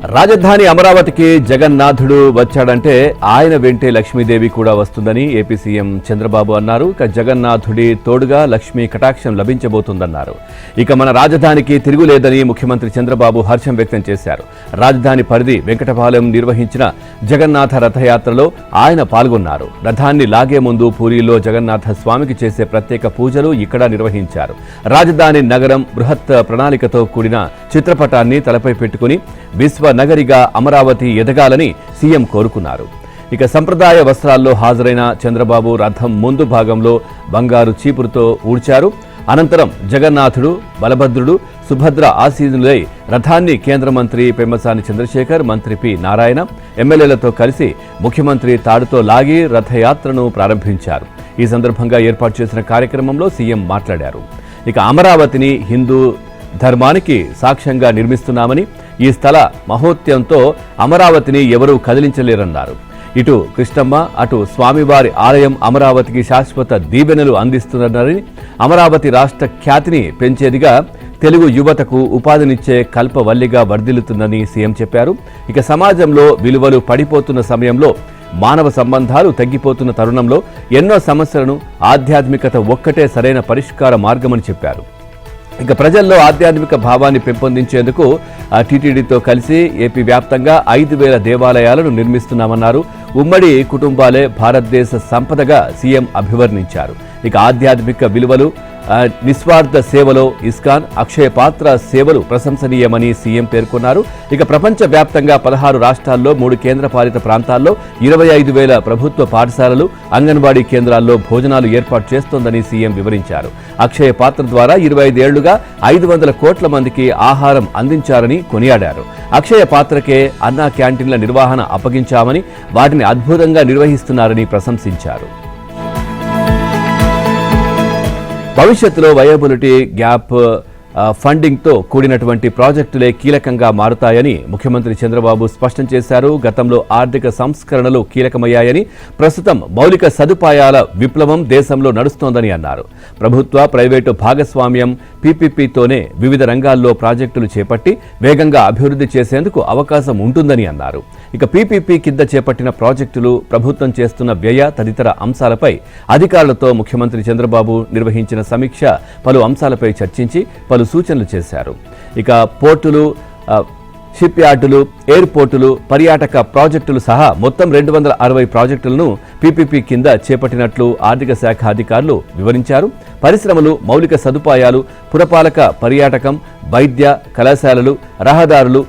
రాజధాని అమరావతికి జగన్నాథుడు వచ్చాడంటే ఆయన వెంటే లక్ష్మీదేవి కూడా వస్తుందని ఏపీ సీఎం చంద్రబాబు అన్నారు. ఇక జగన్నాథుడి తోడుగా లక్ష్మీ కటాక్షం లభించబోతుందన్నారు. ఇక మన రాజధానికి తిరుగులేదని ముఖ్యమంత్రి చంద్రబాబు హర్షం వ్యక్తం చేశారు. రాజధాని పరిధి వెంకటపాలెం నిర్వహించిన జగన్నాథ రథయాత్రలో ఆయన పాల్గొన్నారు. రథాన్ని లాగే ముందు పూరీలో జగన్నాథ స్వామికి చేసే ప్రత్యేక పూజలు ఇక్కడ నిర్వహించారు. రాజధాని నగరం బృహత్ ప్రణాళికతో కూడిన చిత్రపటాన్ని తలపై పెట్టుకుని విశ్వ నగరిగా అమరావతి ఎదగాలని సీఎం కోరుకున్నారు. ఇక సంప్రదాయ వస్త్రాల్లో హాజరైన చంద్రబాబు రథం ముందు భాగంలో బంగారు చీపురుతో ఊడ్చారు. అనంతరం జగన్నాథుడు, బలభద్రుడు, సుభద్ర ఆశీనులై రథాన్ని కేంద్ర మంత్రి పెమ్మసాని చంద్రశేఖర్, మంత్రి పి నారాయణ, ఎమ్మెల్యేలతో కలిసి ముఖ్యమంత్రి తాడుతో లాగి రథయాత్రను ప్రారంభించారు. ఈ సందర్భంగా ఏర్పాటు చేసిన కార్యక్రమంలో సీఎం మాట్లాడారు. ఇక అమరావతిని హిందూ ధర్మానికి సాక్ష్యంగా నిర్మిస్తున్నామని, ఈ స్థల మహోత్యంతో అమరావతిని ఎవరూ కదిలించలేరన్నారు. ఇటు కృష్ణమ్మ, అటు స్వామివారి ఆలయం అమరావతికి శాశ్వత దీవెనలు అందిస్తున్నారని, అమరావతి రాష్ట్ర ఖ్యాతిని పెంచేదిగా, తెలుగు యువతకు ఉపాధినిచ్చే కల్పవల్లిగా వర్ధిల్లుతుందని సీఎం చెప్పారు. ఇక సమాజంలో విలువలు పడిపోతున్న సమయంలో, మానవ సంబంధాలు తగ్గిపోతున్న తరుణంలో ఎన్నో సమస్యలను ఆధ్యాత్మికత ఒక్కటే సరైన పరిష్కార మార్గమని చెప్పారు. ఇక ప్రజల్లో ఆధ్యాత్మిక భావాన్ని పెంపొందించేందుకు టీటీడీతో కలిసి ఏపీ వ్యాప్తంగా 5,000 దేవాలయాలను నిర్మిస్తున్నామన్నారు. ఉమ్మడి కుటుంబాలే భారతదేశ సంపదగా సీఎం అభివర్ణించారు. ఇక ఆధ్యాత్మిక విలువలు, నిస్వార్థ సేవలో ఇస్కాన్, అక్షయ పాత్ర సేవలు ప్రశంసనీయమని సీఎం పేర్కొన్నారు. ఇక ప్రపంచ వ్యాప్తంగా 16 రాష్ట్రాల్లో 3 కేంద్రపాలిత ప్రాంతాల్లో 25,000 ప్రభుత్వ పాఠశాలలు, అంగన్వాడీ కేంద్రాల్లో భోజనాలు ఏర్పాటు చేస్తోందని సీఎం వివరించారు. అక్షయ పాత్ర ద్వారా 25 ఏళ్లుగా 500 కోట్ల మందికి ఆహారం అందించారని కొనియాడారు. అక్షయ పాత్రకే అన్నా క్యాంటీన్ల నిర్వహణ అప్పగించామని, వాటిని అద్భుతంగా నిర్వహిస్తున్నారని ప్రశంసించారు. భవిష్యత్తులో వయబిలిటీ గ్యాప్ ఫండింగ్తో కూడినటువంటి ప్రాజెక్టులే కీలకంగా మారుతాయని ముఖ్యమంత్రి చంద్రబాబు స్పష్టం చేశారు. గతంలో ఆర్థిక సంస్కరణలు కీలకమయ్యాయని, ప్రస్తుతం మౌలిక సదుపాయాల విప్లవం దేశంలో నడుస్తోందని అన్నారు. ప్రభుత్వ ప్రైవేటు భాగస్వామ్యం పీపీపీతోనే వివిధ రంగాల్లో ప్రాజెక్టులు చేపట్టి వేగంగా అభివృద్ధి చేసేందుకు అవకాశం ఉంటుందని అన్నారు. ఇక పీపీపీ కింద చేపట్టిన ప్రాజెక్టులు, ప్రభుత్వం చేస్తున్న వ్యయ తదితర అంశాలపై అధికారులతో ముఖ్యమంత్రి చంద్రబాబు నిర్వహించిన సమీక్ష పలు అంశాలపై చర్చించి పలు సూచనలు చేశారు. ఇక పోర్టులు, షిప్ యార్డులు, ఎయిర్పోర్టులు, పర్యాటక ప్రాజెక్టులు సహా మొత్తం 260 ప్రాజెక్టులను పీపీపీ కింద చేపట్టినట్లు ఆర్థిక శాఖ అధికారులు వివరించారు. పరిశ్రమలు, మౌలిక సదుపాయాలు, పురపాలక, పర్యాటకం, వైద్య కళాశాలలు, రహదారులు,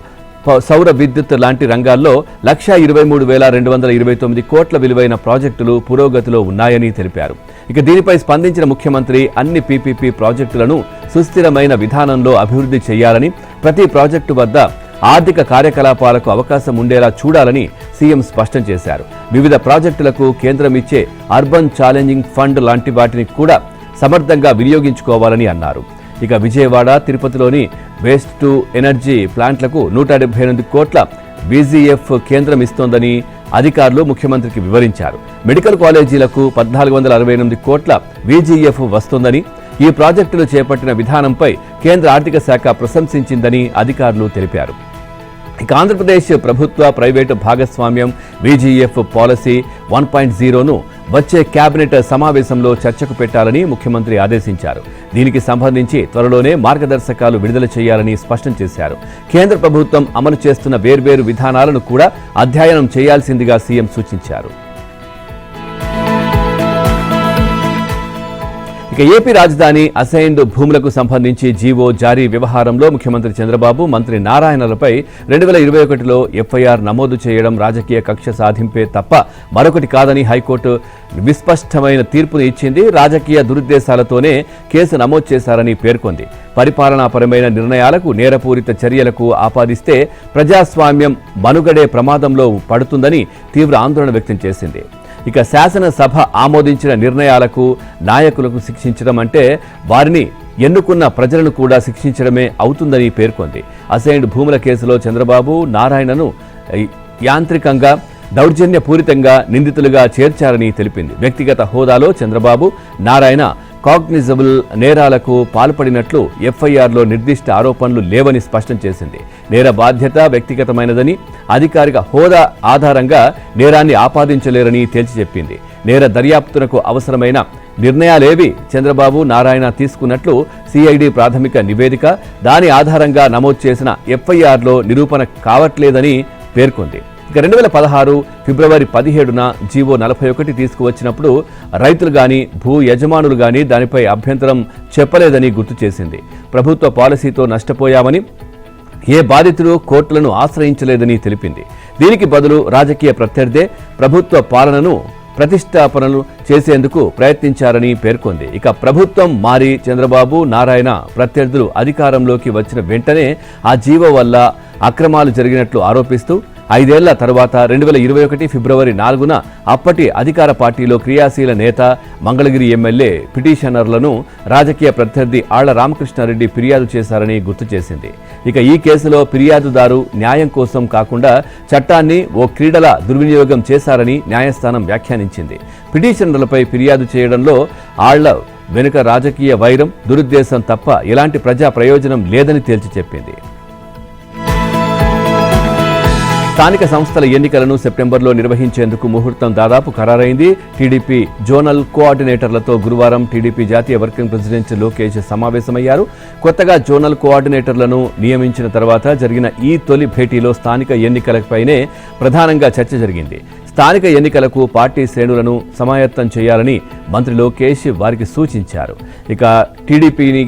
సౌర విద్యుత్ లాంటి రంగాల్లో 1,23,229 కోట్ల విలువైన ప్రాజెక్టులు పురోగతిలో ఉన్నాయని తెలిపారు. ఇక దీనిపై స్పందించిన ముఖ్యమంత్రి అన్ని పీపీపీ ప్రాజెక్టులను సుస్థిరమైన విధానంలో అభివృద్ధి చేయాలని, ప్రతి ప్రాజెక్టు వద్ద ఆర్థిక కార్యకలాపాలకు అవకాశం ఉండేలా చూడాలని సీఎం స్పష్టం చేశారు. వివిధ ప్రాజెక్టులకు కేంద్రం ఇచ్చే అర్బన్ ఛాలెంజింగ్ ఫండ్ లాంటి వాటిని కూడా సమర్థంగా వినియోగించుకోవాలని అన్నారు. ఇక విజయవాడ, తిరుపతిలోని వేస్ట్ టు ఎనర్జీ ప్లాంట్లకు 178 కోట్ల బీజీఎఫ్ కేంద్రం ఇస్తోందని అధికారులు ముఖ్యమంత్రికి వివరించారు. మెడికల్ కాలేజీలకు 1,468 కోట్ల వీజీఎఫ్ వస్తోందని, ఈ ప్రాజెక్టులు చేపట్టిన విధానంపై కేంద్ర ఆర్థిక శాఖ ప్రశంసించిందని అధికారులు తెలిపారు. ఇక ఆంధ్రప్రదేశ్ ప్రభుత్వ ప్రైవేటు భాగస్వామ్యం వీజీఎఫ్ పాలసీ 1.0ను వచ్చే కేబినెట్ సమావేశంలో చర్చకు పెట్టాలని ముఖ్యమంత్రి ఆదేశించారు. దీనికి సంబంధించి త్వరలోనే మార్గదర్శకాలు విడుదల చేయాలని స్పష్టం చేశారు. కేంద్ర ప్రభుత్వం అమలు చేస్తున్న వేర్వేరు విధానాలను కూడా అధ్యయనం చేయాల్సిందిగా సీఎం సూచించారు. ఇక ఏపీ రాజధాని అసైన్డ్ భూములకు సంబంధించి జీవో జారీ వ్యవహారంలో ముఖ్యమంత్రి చంద్రబాబు, మంత్రి నారాయణలపై 2021లో ఎఫ్ఐఆర్ నమోదు చేయడం రాజకీయ కక్ష సాధింపే తప్ప మరొకటి కాదని హైకోర్టు విస్పష్టమైన తీర్పును ఇచ్చింది. రాజకీయ దురుద్దేశాలతోనే కేసు నమోదు చేశారని పేర్కొంది. పరిపాలనాపరమైన నిర్ణయాలకు, నేరపూరిత చర్యలకు ఆపాదిస్తే ప్రజాస్వామ్యం మనుగడే ప్రమాదంలో పడుతుందని తీవ్ర ఆందోళన వ్యక్తం చేసింది. ఇక శాసనసభ ఆమోదించిన నిర్ణయాలకు నాయకులకు శిక్షించడం అంటే వారిని ఎన్నుకున్న ప్రజలను కూడా శిక్షించడమే అవుతుందని పేర్కొంది. అసైన్డ్ భూముల కేసులో చంద్రబాబు, నారాయణను యాంత్రికంగా, దౌర్జన్యపూరితంగా నిందితులుగా చేర్చారని తెలిపింది. వ్యక్తిగత హోదాలో చంద్రబాబు, నారాయణ కాగ్నిజబుల్ నేరాలకు పాల్పడినట్లు ఎఫ్ఐఆర్లో నిర్దిష్ట ఆరోపణలు లేవని స్పష్టం చేసింది. నేర బాధ్యత వ్యక్తిగతమైనదని, అధికారిక హోదా ఆధారంగా నేరాన్ని ఆపాదించలేరని తేల్చి చెప్పింది. నేర దర్యాప్తునకు అవసరమైన నిర్ణయాలేవి చంద్రబాబు, నారాయణ తీసుకున్నట్లు సిఐడి ప్రాథమిక నివేదిక, దాని ఆధారంగా నమోదు చేసిన ఎఫ్ఐఆర్లో నిరూపణ కావట్లేదని పేర్కొంది. ఇక 2016 ఫిబ్రవరి 17న జీవో 41 తీసుకువచ్చినప్పుడు రైతులు గాని, భూ యజమానులు గాని దానిపై అభ్యంతరం చెప్పలేదని గుర్తు చేసింది. ప్రభుత్వ పాలసీతో నష్టపోయామని, ఏ బాధితులు కోర్టులను ఆశ్రయించలేదని తెలిపింది. దీనికి బదులు రాజకీయ ప్రత్యర్థే ప్రభుత్వ పాలనను ప్రతిష్టాపనలు చేసేందుకు ప్రయత్నించారని పేర్కొంది. ఇక ప్రభుత్వం మారి చంద్రబాబు, నారాయణ ప్రత్యర్థులు అధికారంలోకి వచ్చిన వెంటనే ఆ జీవో వల్ల అక్రమాలు జరిగినట్లు ఆరోపిస్తూ 5 ఏళ్ల తర్వాత 2021 ఫిబ్రవరి 4న అప్పటి అధికార పార్టీలో క్రియాశీల నేత, మంగళగిరి ఎమ్మెల్యే పిటిషనర్లను రాజకీయ ప్రత్యర్థి ఆళ్ల రామకృష్ణారెడ్డి ఫిర్యాదు చేశారని గుర్తు చేసింది. ఇక ఈ కేసులో ఫిర్యాదుదారు న్యాయం కోసం కాకుండా చట్టాన్ని ఓ క్రీడలా దుర్వినియోగం చేశారని న్యాయస్థానం వ్యాఖ్యానించింది. పిటిషనర్లపై ఫిర్యాదు చేయడంలో ఆళ్ల వెనుక రాజకీయ వైరం, దురుద్దేశం తప్ప ఎలాంటి ప్రజా ప్రయోజనం లేదని తేల్చి చెప్పింది. స్థానిక సంస్థల ఎన్నికలను సెప్టెంబర్లో నిర్వహించేందుకు ముహూర్తం దాదాపు ఖరారైంది. టీడీపీ జోనల్ కోఆర్డినేటర్లతో గురువారం టీడీపీ జాతీయ వర్కింగ్ ప్రెసిడెంట్ లోకేష్ సమావేశమయ్యారు. కొత్తగా జోనల్ కోఆర్డినేటర్లను నియమించిన తర్వాత జరిగిన ఈ తొలి భేటీలో స్థానిక ఎన్నికలపైనే ప్రధానంగా చర్చ జరిగింది. స్థానిక ఎన్నికలకు పార్టీ శ్రేణులను సమాయత్తం చేయాలని మంత్రి లోకేష్ వారికి సూచించారు. ఇక టీడీపీని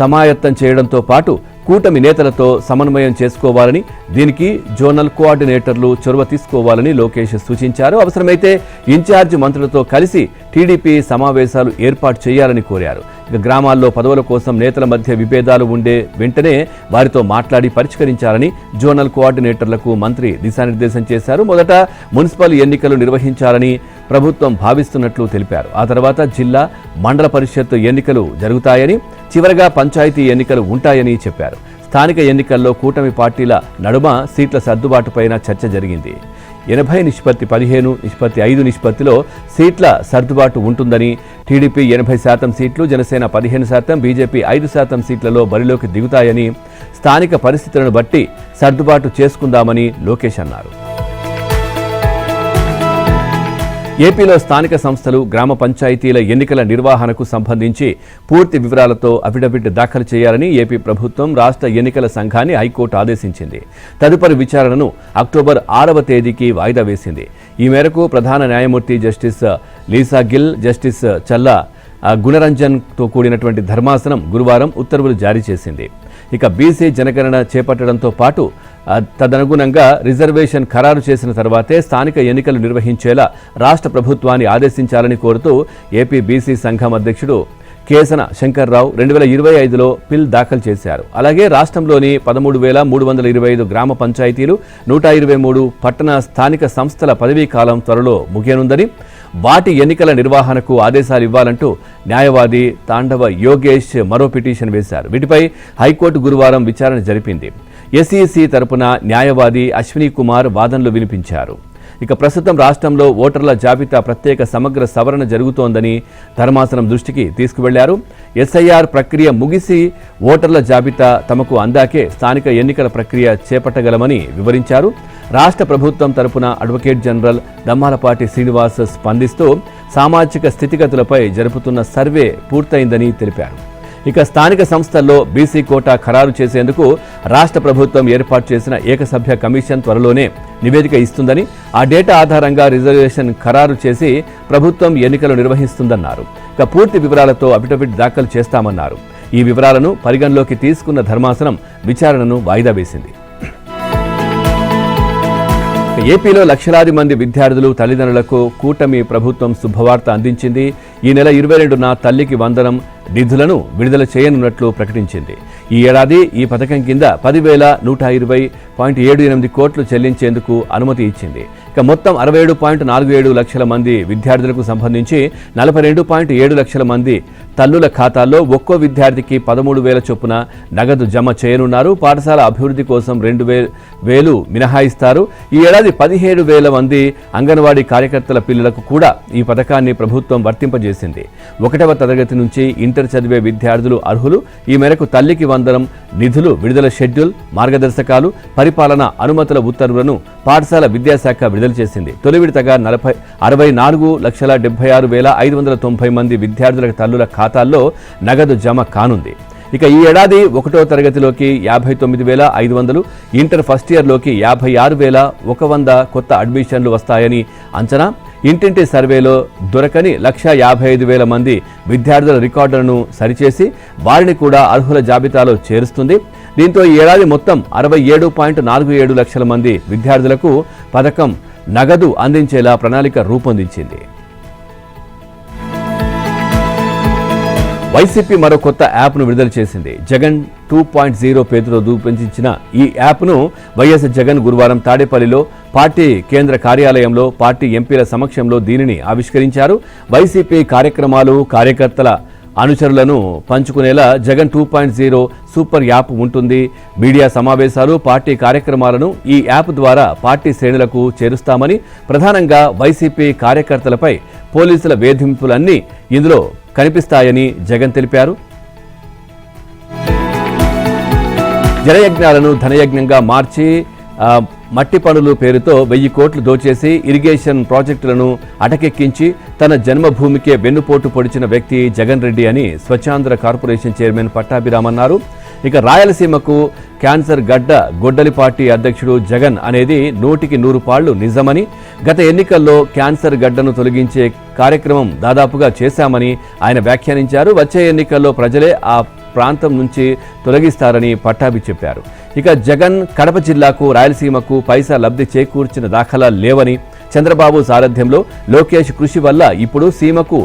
సమాయత్తం చేయడంతో పాటు కూటమి నేతలతో సమన్వయం చేసుకోవాలని, దీనికి జోనల్ కోఆర్డినేటర్లు చొరవ తీసుకోవాలని లోకేష్ సూచించారు. అవసరమైతే ఇన్ఛార్జ్ మంత్రులతో కలిసి టీడీపీ సమావేశాలు ఏర్పాటు చేయాలని కోరారు. ఇక గ్రామాల్లో పదవుల కోసం నేతల మధ్య విభేదాలు ఉండే వెంటనే వారితో మాట్లాడి పరిష్కరించాలని జోనల్ కోఆర్డినేటర్లకు మంత్రి దిశానిర్దేశం చేశారు. మొదట మున్సిపల్ ఎన్నికలు నిర్వహించాలని ప్రభుత్వం భావిస్తున్నట్లు తెలిపారు. ఆ తర్వాత జిల్లా, మండల పరిషత్ ఎన్నికలు జరుగుతాయని, చివరగా పంచాయతీ ఎన్నికలు ఉంటాయని చెప్పారు. స్థానిక ఎన్నికల్లో కూటమి పార్టీల నడుమ సీట్ల సర్దుబాటుపైన చర్చ జరిగింది. 80:15, 5 సీట్ల సర్దుబాటు ఉంటుందని, టీడీపీ 80% సీట్లు, జనసేన 15%, బీజేపీ 5% సీట్లలో బరిలోకి దిగుతాయని, స్థానిక పరిస్థితులను బట్టి సర్దుబాటు చేసుకుందామని లోకేష్ అన్నారు. ఏపీలో స్థానిక సంస్థలు, గ్రామ పంచాయతీల ఎన్నికల నిర్వహణకు సంబంధించి పూర్తి వివరాలతో అఫిడవిట్ దాఖలు చేయాలని ఏపీ ప్రభుత్వం రాష్ట్ర ఎన్నికల సంఘాన్ని హైకోర్టు ఆదేశించింది. తదుపరి విచారణను అక్టోబర్ 6వ తేదీకి వాయిదా వేసింది. ఈ మేరకు ప్రధాన న్యాయమూర్తి జస్టిస్ లీసా గిల్, జస్టిస్ చల్లా గుణరంజన్తో కూడినటువంటి ధర్మాసనం గురువారం ఉత్తర్వులు జారీ చేసింది. ఇక బీసీ జనగణన చేపట్టడంతో పాటు తదనుగుణంగా రిజర్వేషన్ ఖరారు చేసిన తర్వాతే స్థానిక ఎన్నికలు నిర్వహించేలా రాష్ట్ర ప్రభుత్వాన్ని ఆదేశించాలని కోరుతూ ఏపీ బీసీ సంఘం అధ్యక్షుడు కేసన శంకర్రావు 2025లో పిల్ దాఖలు చేశారు. అలాగే రాష్ట్రంలోని 13,325 గ్రామ పంచాయతీలు, 123 పట్టణ స్థానిక సంస్థల పదవీ కాలం త్వరలో ముగియనుందని, వాటి ఎన్నికల నిర్వహణకు ఆదేశాలు ఇవ్వాలంటూ న్యాయవాది తాండవ యోగేష్ మరో పిటిషన్ వేశారు. వీటిపై హైకోర్టు గురువారం విచారణ జరిపింది. ఎస్ఈసీ తరపున న్యాయవాది అశ్విని కుమార్ వాదనలు వినిపించారు. ఇక ప్రస్తుతం రాష్ట్రంలో ఓటర్ల జాబితా ప్రత్యేక సమగ్ర సవరణ జరుగుతోందని ధర్మాసనం దృష్టికి తీసుకువెళ్లారు. ఎస్ఐఆర్ ప్రక్రియ ముగిసి ఓటర్ల జాబితా తమకు అందాకే స్థానిక ఎన్నికల ప్రక్రియ చేపట్టగలమని వివరించారు. రాష్ట్ర ప్రభుత్వం తరపున అడ్వకేట్ జనరల్ దమ్మాలపాటి శ్రీనివాస్ స్పందిస్తూ సామాజిక స్థితిగతులపై జరుపుతున్న సర్వే పూర్తయిందని తెలిపారు. ఇక స్థానిక సంస్థల్లో బీసీ కోటా ఖరారు చేసేందుకు రాష్ట్ర ప్రభుత్వం ఏర్పాటు చేసిన ఏకసభ్య కమిషన్ త్వరలోనే నివేదిక ఇస్తుందని, ఆ డేటా ఆధారంగా రిజర్వేషన్ ఖరారు చేసి ప్రభుత్వం ఎన్నికలు నిర్వహిస్తుందన్నారు. ఇక పూర్తి వివరాలతో అఫిడవిట్ దాఖలు చేస్తామన్నారు. ఈ వివరాలను పరిగణలోకి తీసుకున్న ధర్మాసనం విచారణను వాయిదా వేసింది. ఏపీలో లక్షలాది మంది విద్యార్థులు, తల్లిదండ్రులకు కూటమి ప్రభుత్వం శుభవార్త అందించింది. ఈ నెల 22న తల్లికి వందనం నిధులను విడుదల చేయనున్నట్లు ప్రకటించింది. ఈ ఏడాది ఈ పథకం కింద 10,120.78 కోట్లు చెల్లించేందుకు అనుమతి ఇచ్చింది. ఇక మొత్తం 67.47 లక్షల మంది విద్యార్థులకు సంబంధించి 42.7 లక్షల మంది తల్లుల ఖాతాల్లో ఒక్కో విద్యార్థికి 13,000 చొప్పున నగదు జమ చేయనున్నారు. పాఠశాల అభివృద్ధి కోసం 2,000 మినహాయిస్తారు. ఈ ఏడాది 17,000 మంది అంగన్వాడీ కార్యకర్తల పిల్లలకు కూడా ఈ పథకాన్ని ప్రభుత్వం వర్తింపజేసింది. 1వ తరగతి నుంచి ఇంటర్ చదివే విద్యార్థులు అర్హులు. ఈ మేరకు తల్లికి వందనం నిధులు విడుదల షెడ్యూల్, మార్గదర్శకాలు, పరిపాలన అనుమతుల ఉత్తర్వులను పాఠశాల విద్యాశాఖ విడుదల చేసింది. తొలి విడతగా 64,76,590 మంది విద్యార్థుల తల్లుల ఖాతాల్లో నగదు జమ కానుంది. ఇక ఈ ఏడాది 1వ తరగతిలోకి 59,500, ఇంటర్ ఫస్ట్ ఇయర్లోకి 56,100 కొత్త అడ్మిషన్లు వస్తాయని అంచనా. ఇంటింటి సర్వేలో దొరకని 1,55,000 మంది విద్యార్థుల రికార్డులను సరిచేసి వారిని కూడా అర్హుల జాబితాలో చేరుస్తుంది. దీంతో ఈ ఏడాది మొత్తం 67.47 లక్షల మంది విద్యార్థులకు పథకం నగదు అందించేలా ప్రణాళిక రూపొందించింది. వైసీపీ మరో కొత్త యాప్ను విడుదల చేసింది. జగన్ 2.0 పేరుతో రూపొందించిన ఈ యాప్ను వైఎస్ జగన్ గురువారం తాడేపల్లిలో పార్టీ కేంద్ర కార్యాలయంలో పార్టీ ఎంపీల సమక్షంలో దీనిని ఆవిష్కరించారు. వైసీపీ కార్యక్రమాలు, కార్యకర్తల అనుచరులను పంచుకునేలా జగన్ 2.0 సూపర్ యాప్ ఉంటుంది. మీడియా సమావేశాలు, పార్టీ కార్యక్రమాలను ఈ యాప్ ద్వారా పార్టీ శ్రేణులకు చేరుస్తామని, ప్రధానంగా వైసీపీ కార్యకర్తలపై పోలీసుల వేధింపులన్నీ ఇందులో కనిపిస్తాయని జగన్ తెలిపారు. జలయజ్ఞాలను ధనయజ్ఞంగా మార్చి మట్టి పనులు పేరుతో 1,000 కోట్లు దోచేసి ఇరిగేషన్ ప్రాజెక్టులను అటకెక్కించి తన జన్మభూమికే వెన్నుపోటు పొడిచిన వ్యక్తి జగన్ రెడ్డి అని స్వచ్ఛాంధ్ర కార్పొరేషన్ చైర్మన్ పట్టాభిరామ్ అన్నారు. ఇక రాయలసీమకు క్యాన్సర్ గడ్డ గొడ్డలిపాటి అధ్యక్షుడు జగన్ అనేది 100కి 100 నిజమని, గత ఎన్నికల్లో క్యాన్సర్ గడ్డను తొలగించే కార్యక్రమం దాదాపుగా చేశామని ఆయన వ్యాఖ్యానించారు. వచ్చే ఎన్నికల్లో ప్రజలే ఆ ప్రాంతం నుంచి తొలగిస్తారని పట్టాభి చెప్పారు. ఇక జగన్ కడప జిల్లాకు, రాయలసీమకు పైసా లబ్ధి చేకూర్చిన దాఖలా లేవని, చంద్రబాబు సారథ్యంలో లోకేష్ కృషి వల్ల ఇప్పుడు సీమకు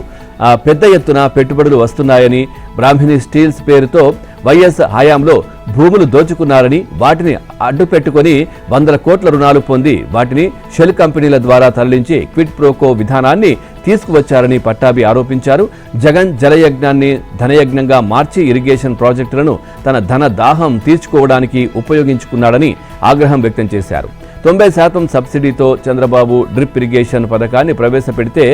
పెద్ద ఎత్తున పెట్టుబడులు వస్తున్నాయని, బ్రాహ్మిణి స్టీల్స్ పేరుతో వైఎస్ హయాంలో భూములు దోచుకున్నారని, వాటిని అడ్డు పెట్టుకుని 100 కోట్ల రుణాలు పొంది వాటిని షెల్ కంపెనీల ద్వారా తరలించి క్విడ్ ప్రోకో విధానాన్ని తీసుకువచ్చారని పట్టాభి ఆరోపించారు. జగన్ జలయజ్ఞాన్ని ధనయజ్ఞంగా మార్చి ఇరిగేషన్ ప్రాజెక్టులను తన ధన దాహం తీర్చుకోవడానికి ఉపయోగించుకున్నాడని ఆగ్రహం వ్యక్తం చేశారు. 90% సబ్సిడీతో చంద్రబాబు డ్రిప్ ఇరిగేషన్ పథకాన్ని ప్రవేశపెడితే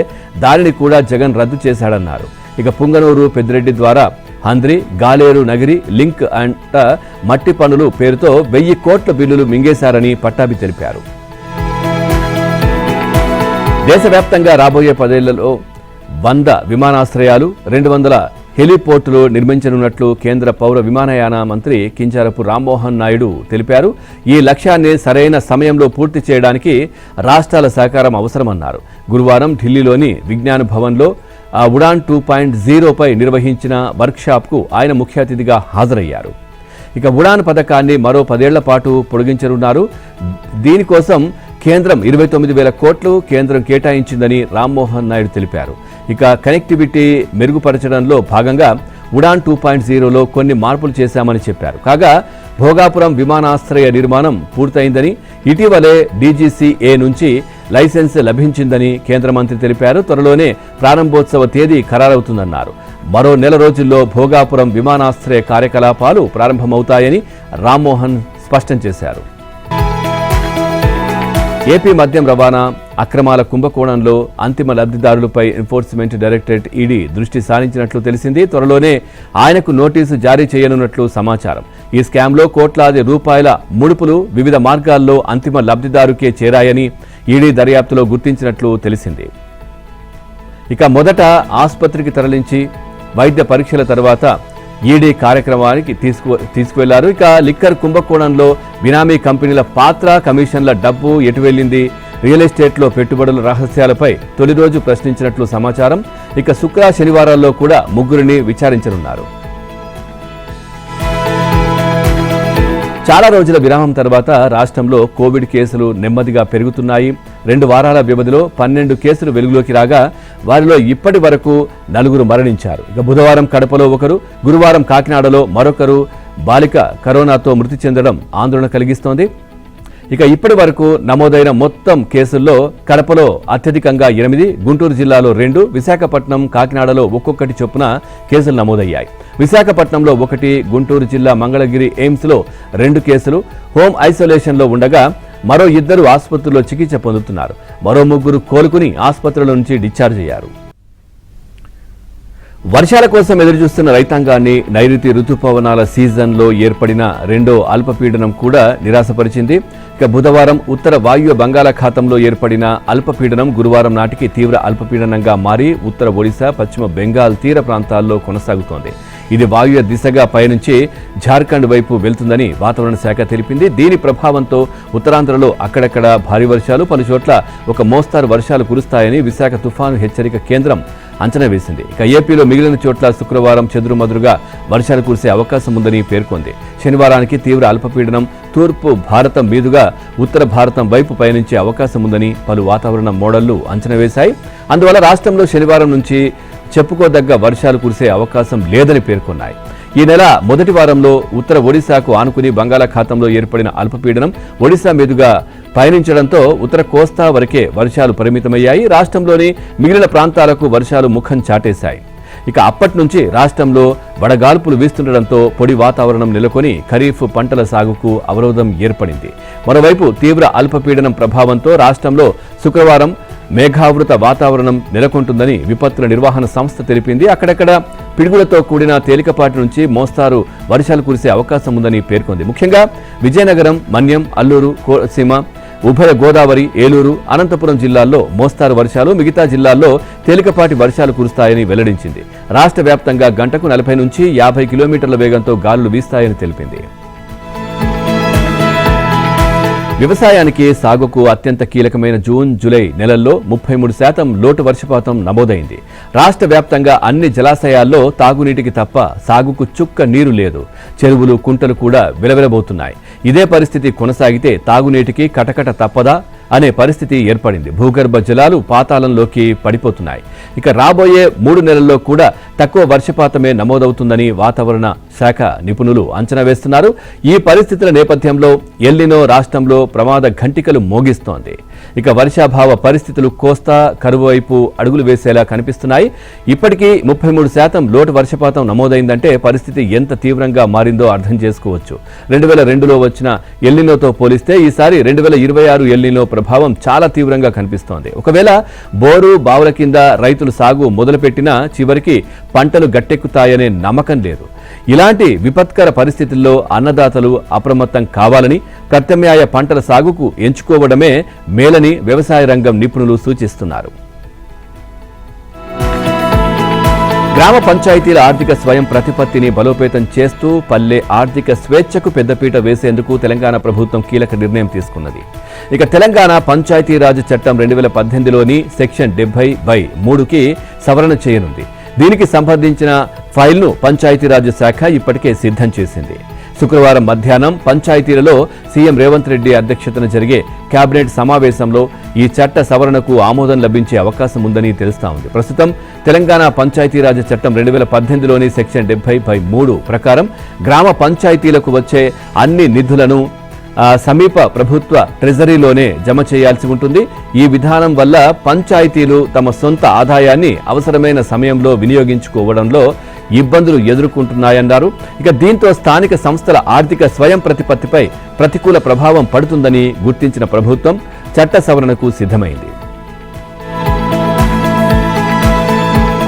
దానిని కూడా జగన్ రద్దు చేశాడన్నారు. ఇక పుంగనూరు పెద్దిరెడ్డి ద్వారా హంద్రి, గాలేరు నగిరి లింక్ అంట మట్టి పనులు పేరుతో 1,000 కోట్ల బిల్లులు మింగేశారని పట్టాభి తెలిపారు. దేశవ్యాప్తంగా రాబోయే 10 ఏళ్లలో 100 విమానాశ్రయాలు, 200 హెలిపోర్టులు నిర్మించనున్నట్లు కేంద్ర పౌర విమానయాన మంత్రి కింజరాపు రామ్మోహన్ నాయుడు తెలిపారు. ఈ లక్ష్యాన్ని సరైన సమయంలో పూర్తి చేయడానికి రాష్ట్రాల సహకారం అవసరమన్నారు. గురువారం ఢిల్లీలోని విజ్ఞాన్ భవన్లో ఉడాన్ 2.0పై నిర్వహించిన వర్క్షాప్కు ఆయన ముఖ్య అతిథిగా హాజరయ్యారు. ఇక ఉడాన్ పథకాన్ని మరో 10 ఏళ్ల పాటు పొడిగించనున్నారు. దీనికోసం కేంద్రం 29,000 కోట్లు కేంద్రం కేటాయించిందని రామ్మోహన్ నాయుడు తెలిపారు. ఇక కనెక్టివిటీ మెరుగుపరచడంలో భాగంగా ఉడాన్ 2.0లో కొన్ని మార్పులు చేశామని చెప్పారు. కాగా భోగాపురం విమానాశ్రయ నిర్మాణం పూర్తయిందని, ఇటీవలే డీజీసీఏ నుంచి లైసెన్స్ లభించిందని కేంద్ర మంత్రి తెలిపారు. త్వరలోనే ప్రారంభోత్సవ తేదీ ఖరారవుతుందన్నారు. మరో నెల రోజుల్లో భోగాపురం విమానాశ్రయ కార్యకలాపాలు ప్రారంభమవుతాయని రామ్మోహన్ స్పష్టం చేశారు. ఏపీ మద్యం రవాణా అక్రమాల కుంభకోణంలో అంతిమ లబ్ధిదారులపై ఎన్ఫోర్స్మెంట్ డైరెక్టరేట్ ఈడీ దృష్టి సారించినట్లు తెలిసింది. త్వరలోనే ఆయనకు నోటీసు జారీ చేయనున్నట్లు సమాచారం. ఈ స్కామ్లో కోట్లాది రూపాయల ముడుపులు వివిధ మార్గాల్లో అంతిమ లబ్ధిదారుకే చేరాయని ఈడీ దర్యాప్తులో గుర్తించినట్లు తెలిసింది. ఇక మొదట ఆసుపత్రికి తరలించి వైద్య పరీక్షల తర్వాత ఈడీ కార్యక్రమానికి తీసుకువెళ్లారు. ఇక లిక్కర్ కుంభకోణంలో బినామీ కంపెనీల పాత్ర, కమిషన్ల డబ్బు ఎటు వెళ్లింది, రియల్ ఎస్టేట్లో పెట్టుబడుల రహస్యాలపై తొలి రోజు ప్రశ్నించినట్లు సమాచారం. ఇక శుక్ర, శనివారాల్లో కూడా ముగ్గురిని విచారించనున్నారు. చాలా రోజుల విరామం తర్వాత రాష్ట్రంలో కోవిడ్ కేసులు నెమ్మదిగా పెరుగుతున్నాయి. 2 వారాల వ్యవధిలో 12 కేసులు వెలుగులోకి రాగా వారిలో ఇప్పటి వరకు 4 మరణించారు. ఇక బుధవారం కడపలో ఒకరు, గురువారం కాకినాడలో మరొకరు బాలిక కరోనాతో మృతి చెందడం ఆందోళన కలిగిస్తోంది. ఇక ఇప్పటి వరకు నమోదైన మొత్తం కేసుల్లో కడపలో అత్యధికంగా 8, గుంటూరు జిల్లాలో 2, విశాఖపట్నం, కాకినాడలో ఒక్కొక్కటి చొప్పున కేసులు నమోదయ్యాయి. విశాఖపట్నంలో 1, గుంటూరు జిల్లా మంగళగిరి ఎయిమ్స్లో 2 కేసులు హోమ్ ఐసోలేషన్లో ఉండగా మరో 2 ఆసుపత్రుల్లో చికిత్స పొందుతున్నారు. మరో 3 కోలుకుని ఆసుపత్రుల నుంచి డిశ్చార్జ్ అయ్యారు. వర్షాల కోసం ఎదురుచూస్తున్న రైతాంగాన్ని నైరుతి రుతుపవనాల సీజన్లో ఏర్పడిన రెండో అల్పపీడనం కూడా నిరాశపరిచింది. ఇక బుధవారం ఉత్తర వాయువ్య బంగాళాఖాతంలో ఏర్పడిన అల్పపీడనం గురువారం నాటికి తీవ్ర అల్పపీడనంగా మారి ఉత్తర ఒడిశా, పశ్చిమ బెంగాల్ తీర ప్రాంతాల్లో కొనసాగుతోంది. ఇది వాయువ్య దిశగా పయనించి జార్ఖండ్ వైపు వెళ్తుందని వాతావరణ శాఖ తెలిపింది. దీని ప్రభావంతో ఉత్తరాంధ్రలో అక్కడక్కడ భారీ వర్షాలు, పలు చోట్ల ఒక మోస్తారు వర్షాలు కురుస్తాయని విశాఖ తుఫాను హెచ్చరిక కేంద్రం అంచనా వేసింది. ఇక ఏపీలో మిగిలిన చోట్ల శుక్రవారం చెదురుమదురుగా వర్షాలు కురిసే అవకాశం ఉందని పేర్కొంది. శనివారానికి తీవ్ర అల్పపీడనం తూర్పు భారతం మీదుగా ఉత్తర భారతం వైపు పయనించే అవకాశం ఉందని పలు వాతావరణ మోడళ్లు అంచనా వేశాయి. అందువల్ల రాష్ట్రంలో శనివారం నుంచి చెప్పుకోదగ్గ వర్షాలు కురిసే అవకాశం లేదని పేర్కొన్నాయి. ఈ నెల మొదటి వారంలో ఉత్తర ఒడిశాకు ఆనుకుని బంగాళాఖాతంలో ఏర్పడిన అల్పపీడనం ఒడిశా మీదుగా పయనించడంతో ఉత్తర కోస్తా వరకే వర్షాలు పరిమితమయ్యాయి. రాష్ట్రంలోని మిగిలిన ప్రాంతాలకు వర్షాలు ముఖం చాటేశాయి. ఇక అప్పటి నుంచి రాష్ట్రంలో వడగాల్పులు వీస్తుండటంతో పొడి వాతావరణం నెలకొని ఖరీఫ్ పంటల సాగుకు అవరోధం ఏర్పడింది. మరోవైపు తీవ్ర అల్పపీడనం ప్రభావంతో రాష్ట్రంలో శుక్రవారం మేఘావృత వాతావరణం నెలకొంటుందని విపత్తుల నిర్వహణ సంస్థ తెలిపింది. అక్కడక్కడ పిడుగులతో కూడిన తేలికపాటి నుంచి మోస్తారు వర్షాలు కురిసే అవకాశం ఉందని పేర్కొంది. ముఖ్యంగా విజయనగరం, మన్యం, అల్లూరు, కోనసీమ, ఉభయ గోదావరి, ఏలూరు, అనంతపురం జిల్లాల్లో మోస్తారు వర్షాలు, మిగతా జిల్లాల్లో తేలికపాటి వర్షాలు కురుస్తాయని వెల్లడించింది. రాష్ట్ర వ్యాప్తంగా గంటకు 40 నుంచి 50 కిలోమీటర్ల వేగంతో గాలులు వీస్తాయని తెలిపింది. వ్యవసాయానికి సాగుకు అత్యంత కీలకమైన జూన్, జూలై నెలల్లో 33% లోటు వర్షపాతం నమోదైంది. రాష్ట్ర వ్యాప్తంగా అన్ని జలాశయాల్లో తాగునీటికి తప్ప సాగుకు చుక్క నీరు లేదు. చెరువులు, కుంటలు కూడా విలవిలబోతున్నాయి. ఇదే పరిస్థితి కొనసాగితే తాగునీటికి కటకట తప్పదా అనే పరిస్థితి ఏర్పడింది. భూగర్భ జలాలు పాతాళంలోకి పడిపోతున్నాయి. ఇక రాబోయే 3 నెలల్లో కూడా తక్కువ వర్షపాతమే నమోదవుతుందని వాతావరణ శాఖ నిపుణులు అంచనా వేస్తున్నారు. ఈ పరిస్థితుల నేపథ్యంలో ఎల్నినో రాష్ట్రంలో ప్రమాద ఘంటికలు మోగిస్తోంది. ఇక వర్షాభావ పరిస్థితులు కోస్తా, కరువు వైపు అడుగులు వేసేలా కనిపిస్తున్నాయి. ఇప్పటికీ 33% లోటు వర్షపాతం నమోదైందంటే పరిస్థితి ఎంత తీవ్రంగా మారిందో అర్థం చేసుకోవచ్చు. 2002లో వచ్చిన ఎల్నినోతో పోలిస్తే ఈసారి 2026 ఎల్నినో ప్రభావం చాలా తీవ్రంగా కనిపిస్తోంది. ఒకవేళ బోరు, బావుల కింద రైతులు సాగు మొదలుపెట్టినా చివరికి పంటలు గట్టెక్కుతాయనే నమ్మకం లేదు. ఇలాంటి విపత్కర పరిస్థితుల్లో అన్నదాతలు అప్రమత్తం కావాలని, ప్రత్యామ్నాయ పంటల సాగుకు ఎంచుకోవడమే మేలని వ్యవసాయ రంగం నిపుణులు సూచిస్తున్నారు. గ్రామ పంచాయతీల ఆర్థిక స్వయం ప్రతిపత్తిని బలోపేతం చేస్తూ పల్లె ఆర్థిక స్వేచ్ఛకు పెద్దపీట వేసేందుకు తెలంగాణ ప్రభుత్వం కీలక నిర్ణయం తీసుకున్నది. ఇక తెలంగాణ పంచాయతీరాజ్ చట్టం 2018లోని సెక్షన్ 70/3కి సవరణ చేయనుంది. దీనికి సంబంధించిన ఫైల్ను పంచాయతీరాజ్ శాఖ ఇప్పటికే సిద్ధం చేసింది. శుక్రవారం మధ్యాహ్నం పంచాయతీలలో సీఎం రేవంత్ రెడ్డి అధ్యక్షతన జరిగే కేబినెట్ సమావేశంలో ఈ చట్ట సవరణకు ఆమోదం లభించే అవకాశం ఉందని తెలుస్తా ఉంది. ప్రస్తుతం తెలంగాణ పంచాయతీరాజ్ చట్టం 2018లోని సెక్షన్ 70/3 ప్రకారం గ్రామ పంచాయతీలకు వచ్చే అన్ని నిధులను సమీప ప్రభుత్వ ట్రెజరీలోనే జమ చేయాల్సి ఉంటుంది. ఈ విధానం వల్ల పంచాయతీలు తమ సొంత ఆదాయాన్ని అవసరమైన సమయంలో వినియోగించుకోవడంలో ఇబ్బందులు ఎదుర్కొంటున్నాయన్నారు. ఇక దీంతో స్థానిక సంస్థల ఆర్థిక స్వయం ప్రతిపత్తిపై ప్రతికూల ప్రభావం పడుతుందని గుర్తించిన ప్రభుత్వం చట్ట సవరణకు సిద్ధమైంది.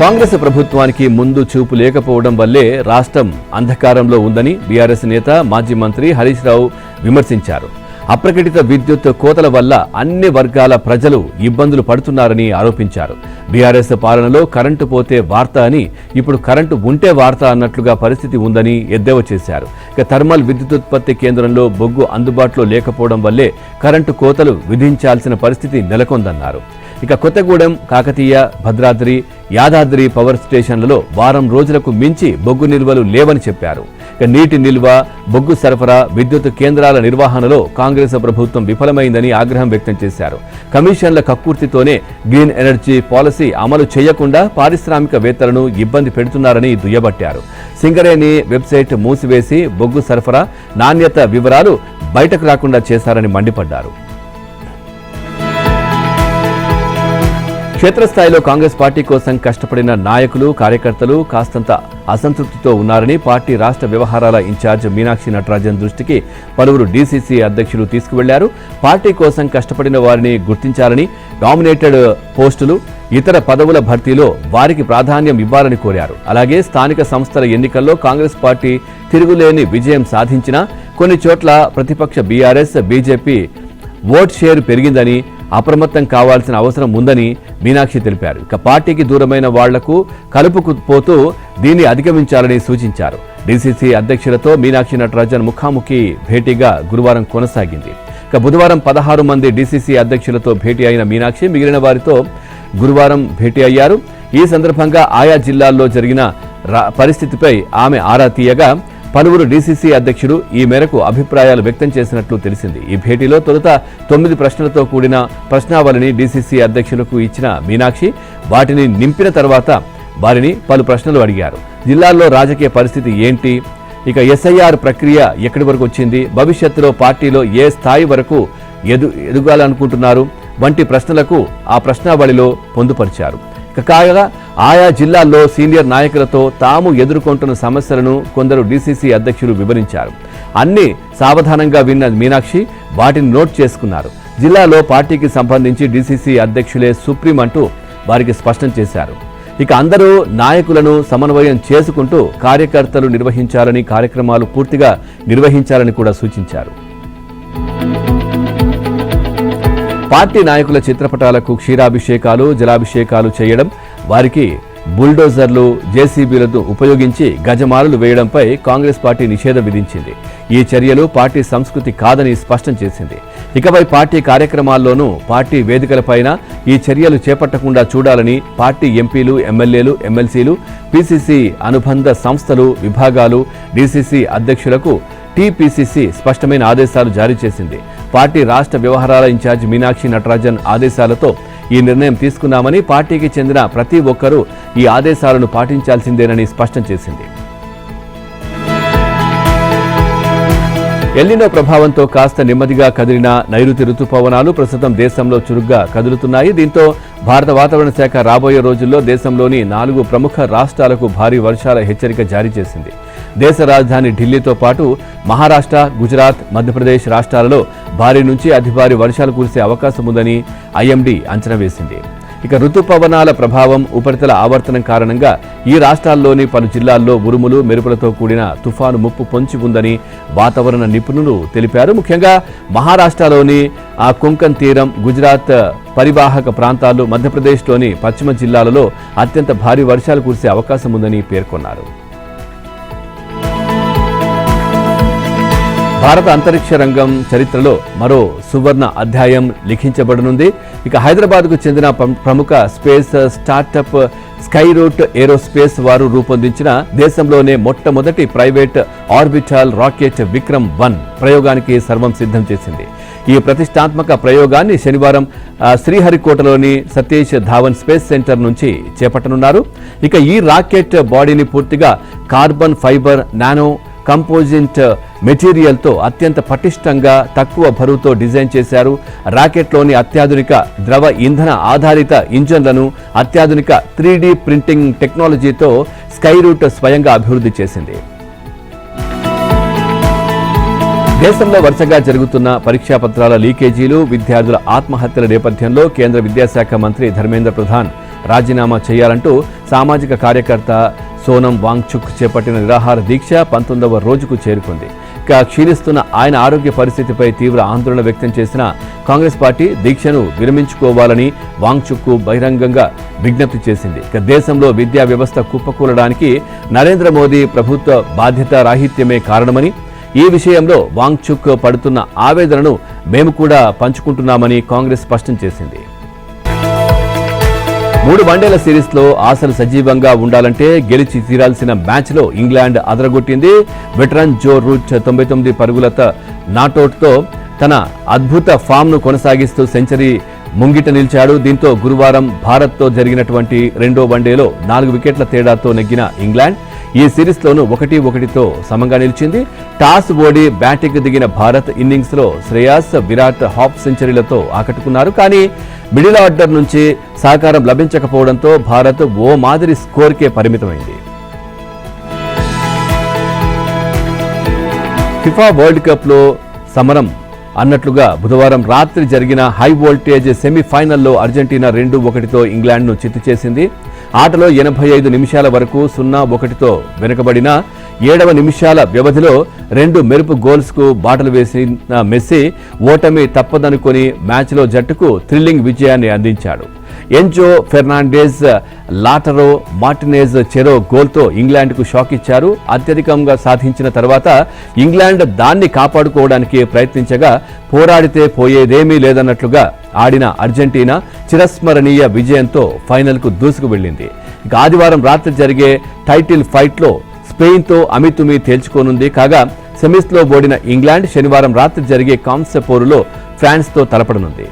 కాంగ్రెస్ ప్రభుత్వానికి ముందు చూపు లేకపోవడం వల్లే రాష్ట్రం అంధకారంలో ఉందని బీఆర్ఎస్ నేత, మాజీ మంత్రి హరీష్ రావు విమర్శించారు. అప్రకటిత విద్యుత్ కోతల వల్ల అన్ని వర్గాల ప్రజలు ఇబ్బందులు పడుతున్నారని ఆరోపించారు. బీఆర్ఎస్ పాలనలో కరెంటు పోతే వార్త అని, ఇప్పుడు కరెంటు ఉంటే వార్త అన్నట్లుగా పరిస్థితి ఉందని ఎద్దేవా చేశారు. ఇక థర్మల్ విద్యుతుత్పత్తి కేంద్రంలో బొగ్గు అందుబాటులో లేకపోవడం వల్లే కరెంటు కోతలు విధించాల్సిన పరిస్థితి నెలకొందన్నారు. ఇక కొత్తగూడెం, కాకతీయ, భద్రాద్రి, యాదాద్రి పవర్ స్టేషన్లలో వారం రోజులకు మించి బొగ్గు నిల్వలు లేవని చెప్పారు. నీటి నిల్వ, బొగ్గు సరఫరా, విద్యుత్ కేంద్రాల నిర్వహణలో కాంగ్రెస్ ప్రభుత్వం విఫలమైందని ఆగ్రహం వ్యక్తం చేశారు. కమిషన్ల కక్కుర్తితోనే గ్రీన్ ఎనర్జీ పాలసీ అమలు చేయకుండా పారిశ్రామికవేత్తలను ఇబ్బంది పెడుతున్నారని దుయ్యబట్టారు. సింగరేణి వెబ్సైట్ మూసివేసి బొగ్గు సరఫరా, నాణ్యత వివరాలు బయటకు రాకుండా చేశారని మండిపడ్డారు. క్షేత్రస్థాయిలో కాంగ్రెస్ పార్టీ కోసం కష్టపడిన నాయకులు, కార్యకర్తలు కాస్తంత అసంతృప్తితో ఉన్నారని పార్టీ రాష్ట్ర వ్యవహారాల ఇన్ఛార్జ్ మీనాక్షి నటరాజన్ దృష్టికి పలువురు డీసీసీ అధ్యక్షులు తీసుకువెళ్లారు. పార్టీ కోసం కష్టపడిన వారిని గుర్తించాలని, నామినేటెడ్ పోస్టులు, ఇతర పదవుల భర్తీలో వారికి ప్రాధాన్యం ఇవ్వాలని కోరారు. అలాగే స్థానిక సంస్థల ఎన్నికల్లో కాంగ్రెస్ పార్టీ తిరుగులేని విజయం సాధించినా కొన్ని చోట్ల ప్రతిపక్ష బీఆర్ఎస్, బీజేపీ ఓట్ షేర్ పెరిగిందని, అప్రమత్తం కావాల్సిన అవసరం ఉందని మీనాక్షి తెలిపారు. ఇక పార్టీకి దూరమైన వాళ్లకు కలుపుకుపోతూ దీన్ని అధిగమించాలని సూచించారు. డీసీసీ అధ్యక్షులతో మీనాక్షి నటరాజన్ ముఖాముఖి భేటీగా గురువారం కొనసాగింది. ఇక బుధవారం 16 మంది డీసీసీ అధ్యక్షులతో భేటీ అయిన మీనాక్షి మిగిలిన వారితో గురువారం భేటీ అయ్యారు. ఈ సందర్భంగా ఆయా జిల్లాల్లో జరిగిన పరిస్థితిపై ఆమె ఆరా తీయగా పలువురు డీసీసీ అధ్యక్షులు ఈ మేరకు అభిప్రాయాలు వ్యక్తం చేసినట్లు తెలిసింది. ఈ భేటీలో తొలుత 9 ప్రశ్నలతో కూడిన ప్రశ్నావళిని డీసీసీ అధ్యక్షులకు ఇచ్చిన మీనాక్షి వాటిని నింపిన తర్వాత వారిని పలు ప్రశ్నలు అడిగారు. జిల్లాల్లో రాజకీయ పరిస్థితి ఏంటి, ఇక ఎస్ఐఆర్ ప్రక్రియ ఎక్కడి వరకు వచ్చింది, భవిష్యత్తులో పార్టీలో ఏ స్థాయి వరకు ఎదగాలనుకుంటున్నారు వంటి ప్రశ్నలకు ఆ ప్రశ్నావళిలో పొందుపరిచారు. కాగా ఆయా జిల్లాల్లో సీనియర్ నాయకులతో తాము ఎదుర్కొంటున్న సమస్యలను కొందరు డీసీసీ అధ్యక్షులు వివరించారు. అన్ని సావధానంగా విన్న మీనాక్షి వాటిని నోట్ చేసుకున్నారు. జిల్లాలో పార్టీకి సంబంధించి డీసీసీ అధ్యక్షులే సుప్రీం అంటూ వారికి స్పష్టం చేశారు. ఇక అందరూ నాయకులను సమన్వయం చేసుకుంటూ కార్యకర్తలు నిర్వహించాలని, కార్యక్రమాలు పూర్తిగా నిర్వహించాలని కూడా సూచించారు. పార్టీ నాయకుల చిత్రపటాలకు క్షీరాభిషేకాలు, జలాభిషేకాలు చేయడం, వారికి బుల్డోజర్లు, జేసీబీలను ఉపయోగించి గజమాలలు వేయడంపై కాంగ్రెస్ పార్టీ నిషేధం విధించింది. ఈ చర్యలు పార్టీ సంస్కృతి కాదని స్పష్టం చేసింది. ఇకపై పార్టీ కార్యక్రమాల్లోనూ, పార్టీ వేదికలపైన ఈ చర్యలు చేపట్టకుండా చూడాలని పార్టీ ఎంపీలు, ఎమ్మెల్యేలు, ఎమ్మెల్సీలు, పీసీసీ అనుబంధ సంస్థలు, విభాగాలు, డీసీసీ అధ్యక్షులకు టీపీసీసీ స్పష్టమైన ఆదేశాలు జారీ చేసింది. పార్టీ రాష్ట్ర వ్యవహారాల ఇన్ఛార్జ్ మీనాక్షి నటరాజన్ ఆదేశాలతో ఈ నిర్ణయం తీసుకున్నామని, పార్టీకి చెందిన ప్రతి ఒక్కరూ ఈ ఆదేశాలను పాటించాల్సిందేనని స్పష్టం చేసింది. ఎల్నినో ప్రభావంతో కాస్త నెమ్మదిగా కదిలిన నైరుతి రుతుపవనాలు ప్రస్తుతం దేశంలో చురుగ్గా కదులుతున్నాయి. దీంతో భారత వాతావరణ శాఖ రాబోయే రోజుల్లో దేశంలోని 4 ప్రముఖ రాష్ట్రాలకు భారీ వర్షాల హెచ్చరిక జారీ చేసింది. దేశ రాజధాని ఢిల్లీతో పాటు మహారాష్ట్ర, గుజరాత్, మధ్యప్రదేశ్ రాష్ట్రాలలో భారీ నుంచి అతి భారీ వర్షాలు కురిసే అవకాశం ఉందని ఐఎండీ అంచనా వేసింది. ఇక రుతుపవనాల ప్రభావం, ఉపరితల ఆవర్తనం కారణంగా ఈ రాష్ట్రాల్లోని పలు జిల్లాల్లో ఉరుములు, మెరుపులతో కూడిన తుఫాను ముప్పు పొంచి ఉందని వాతావరణ నిపుణులు తెలిపారు. ముఖ్యంగా మహారాష్ట్రలోని కొంకన్ తీరం, గుజరాత్ పరివాహక ప్రాంతాలు, మధ్యప్రదేశ్లోని పశ్చిమ జిల్లాలలో అత్యంత భారీ వర్షాలు కురిసే అవకాశం ఉందని పేర్కొన్నారు. భారత అంతరిక్ష రంగం చరిత్రలో మరో సువర్ణ అధ్యాయం లిఖించబడనుంది. ఇక హైదరాబాద్కు చెందిన ప్రముఖ స్పేస్ స్టార్టప్ స్కైరూట్ ఏరోస్పేస్ వారు రూపొందించిన దేశంలోనే మొట్టమొదటి ప్రైవేట్ ఆర్బిటాల్ రాకెట్ విక్రమ్-1 ప్రయోగానికి సర్వం సిద్ధం చేసింది. ఈ ప్రతిష్టాత్మక ప్రయోగాన్ని శనివారం శ్రీహరికోటలోని సతీష్ ధావన్ స్పేస్ సెంటర్ నుంచి చేపట్టనున్నారు. ఇక ఈ రాకెట్ బాడీని పూర్తిగా కార్బన్ ఫైబర్ నానో కంపోజిట్ మెటీరియల్తో అత్యంత పటిష్టంగా, తక్కువ బరువుతో డిజైన్ చేశారు. రాకెట్లోని అత్యాధునిక ద్రవ ఇంధన ఆధారిత ఇంజన్లను అత్యాధునిక 3D ప్రింటింగ్ టెక్నాలజీతో స్కైరూట్ స్వయంగా అభివృద్ధి చేసింది. దేశంలో వరుసగా జరుగుతున్న పరీక్షా పత్రాల లీకేజీలు, విద్యార్థుల ఆత్మహత్యల నేపథ్యంలో కేంద్ర విద్యాశాఖ మంత్రి ధర్మేంద్ర ప్రధాన్ రాజీనామా చేయాలంటూ సామాజిక కార్యకర్త సోనం వాంగ్చుక్ చేపట్టిన నిరాహార దీక్ష 19వ రోజుకు చేరుకుంది. క్షీణిస్తున్న ఆయన ఆరోగ్య పరిస్థితిపై తీవ్ర ఆందోళన వ్యక్తం చేసిన కాంగ్రెస్ పార్టీ దీక్షను విరమించుకోవాలని వాంగ్చుక్కు బహిరంగంగా విజ్ఞప్తి చేసింది. దేశంలో విద్యా వ్యవస్థ కుప్పకూలడానికి నరేంద్ర మోదీ ప్రభుత్వ బాధ్యత రాహిత్యమే కారణమని, ఈ విషయంలో వాంగ్చుక్ పడుతున్న ఆవేదనను మేము కూడా పంచుకుంటున్నామని కాంగ్రెస్ స్పష్టం చేసింది. 3 వన్డేల సిరీస్లో ఆశలు సజీవంగా ఉండాలంటే గెలిచి తీరాల్సిన మ్యాచ్లో ఇంగ్లాండ్ అదరగొట్టింది. వెటరన్ జో రూట్ 99 పరుగులతో నాటౌట్తో తన అద్భుత ఫామ్ను కొనసాగిస్తూ సెంచరీ ముంగిట నిలిచాడు. దీంతో గురువారం భారత్తో జరిగినటువంటి రెండో వన్డేలో 4 వికెట్ల తేడాతో నెగ్గిన ఇంగ్లాండ్ ఈ సిరీస్లోనూ 1-1తో సమంగా నిలిచింది. టాస్ ఓడి బ్యాటింగ్ దిగిన భారత్ ఇన్నింగ్స్లో శ్రేయాస్, విరాట్ హాఫ్ సెంచరీలతో ఆకట్టుకున్నారు. కానీ మిడిల్ ఆర్డర్ నుంచి సహకారం లభించకపోవడంతో భారత్ ఓ మాదిరి స్కోర్కే పరిమితమైంది. ఫిఫా వరల్డ్ కప్లో సమరం అన్నట్లుగా బుధవారం రాత్రి జరిగిన హై వోల్టేజ్ సెమీఫైనల్లో అర్జెంటీనా 2-1తో ఇంగ్లాండ్ను చిత్తు చేసింది. ఆటలో 85 నిమిషాల వరకు 0-1తో వెనుకబడిన 7వ నిమిషాల వ్యవధిలో 2 మెరుపు గోల్స్కు బాటలు వేసిన మెస్సీ ఓటమి తప్పదనుకొని మ్యాచ్లో జట్టుకు థ్రిల్లింగ్ విజయాన్ని అందించాడు. ఎంజో ఫెర్నాండెజ్, లాటరో మార్టినేజ్ చెరో గోల్తో ఇంగ్లాండ్కు షాక్ ఇచ్చారు. అత్యధికంగా సాధించిన తర్వాత ఇంగ్లాండ్ దాన్ని కాపాడుకోవడానికి ప్రయత్నించగా పోరాడితే పోయేదేమీ లేదన్నట్లుగా ఆడిన అర్జెంటీనా చిరస్మరణీయ విజయంతో ఫైనల్కు దూసుకు వెళ్లింది. ఇక ఆదివారం రాత్రి జరిగే టైటిల్ ఫైట్లో స్పెయిన్తో అమితుమి తేల్చుకోనుంది. కాగా సెమీస్లో ఓడిన ఇంగ్లాండ్ శనివారం రాత్రి జరిగే కాంస్య పోరులో ఫ్రాన్స్తో తలపడనుంది.